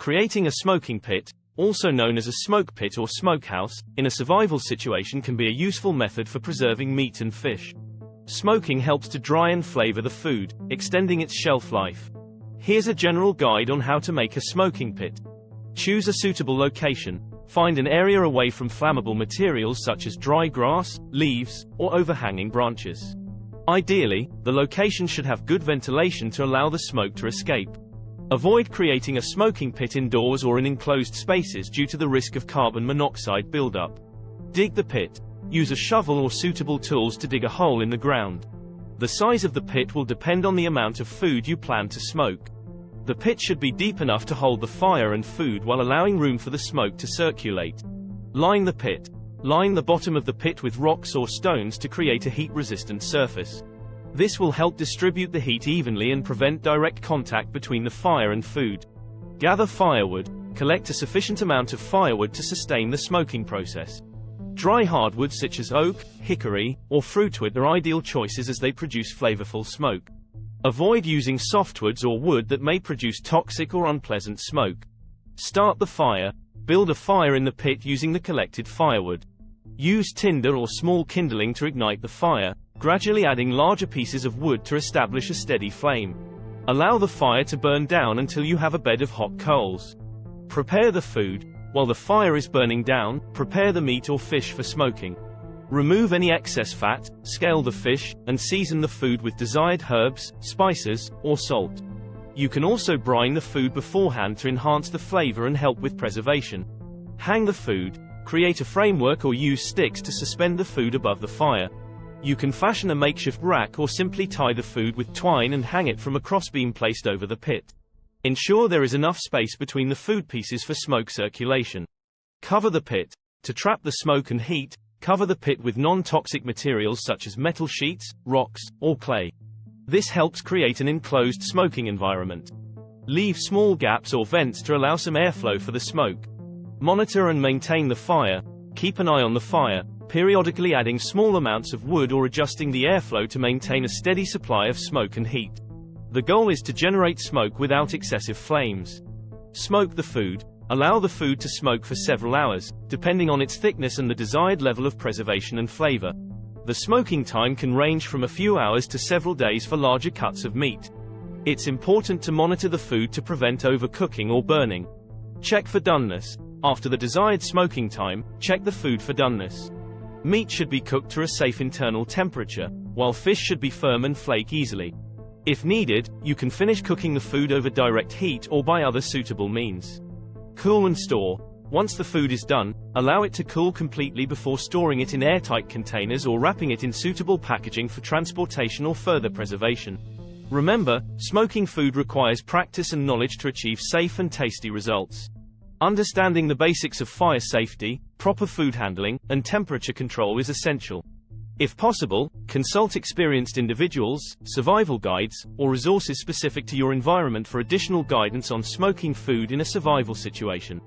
Creating a smoking pit, also known as a smoke pit or smokehouse, in a survival situation can be a useful method for preserving meat and fish. Smoking helps to dry and flavor the food, extending its shelf life. Here's a general guide on how to make a smoking pit. Choose a suitable location. Find an area away from flammable materials such as dry grass, leaves, or overhanging branches. Ideally, the location should have good ventilation to allow the smoke to escape. Avoid creating a smoking pit indoors or in enclosed spaces due to the risk of carbon monoxide buildup. Dig the pit. Use a shovel or suitable tools to dig a hole in the ground. The size of the pit will depend on the amount of food you plan to smoke. The pit should be deep enough to hold the fire and food while allowing room for the smoke to circulate. Line the pit. Line the bottom of the pit with rocks or stones to create a heat-resistant surface. This will help distribute the heat evenly and prevent direct contact between the fire and food. Gather firewood. Collect a sufficient amount of firewood to sustain the smoking process. Dry hardwood such as oak, hickory, or fruitwood are ideal choices as they produce flavorful smoke. Avoid using softwoods or wood that may produce toxic or unpleasant smoke. Start the fire. Build a fire in the pit using the collected firewood. Use tinder or small kindling to ignite the fire, gradually adding larger pieces of wood to establish a steady flame. Allow the fire to burn down until you have a bed of hot coals. Prepare the food. While the fire is burning down, prepare the meat or fish for smoking. Remove any excess fat, scale the fish, and season the food with desired herbs, spices, or salt. You can also brine the food beforehand to enhance the flavor and help with preservation. Hang the food. Create a framework or use sticks to suspend the food above the fire. You can fashion a makeshift rack or simply tie the food with twine and hang it from a crossbeam placed over the pit. Ensure there is enough space between the food pieces for smoke circulation. Cover the pit. To trap the smoke and heat, cover the pit with non-toxic materials such as metal sheets, rocks, or clay. This helps create an enclosed smoking environment. Leave small gaps or vents to allow some airflow for the smoke. Monitor and maintain the fire. Keep an eye on the fire, periodically adding small amounts of wood or adjusting the airflow to maintain a steady supply of smoke and heat. The goal is to generate smoke without excessive flames. Smoke the food. Allow the food to smoke for several hours, depending on its thickness and the desired level of preservation and flavor. The smoking time can range from a few hours to several days for larger cuts of meat. It's important to monitor the food to prevent overcooking or burning. Check for doneness. After the desired smoking time, check the food for doneness. Meat should be cooked to a safe internal temperature, while fish should be firm and flake easily. If needed, you can finish cooking the food over direct heat or by other suitable means. Cool and store. Once the food is done, allow it to cool completely before storing it in airtight containers or wrapping it in suitable packaging for transportation or further preservation. Remember, smoking food requires practice and knowledge to achieve safe and tasty results. Understanding the basics of fire safety, proper food handling, and temperature control is essential. If possible, consult experienced individuals, survival guides, or resources specific to your environment for additional guidance on smoking food in a survival situation.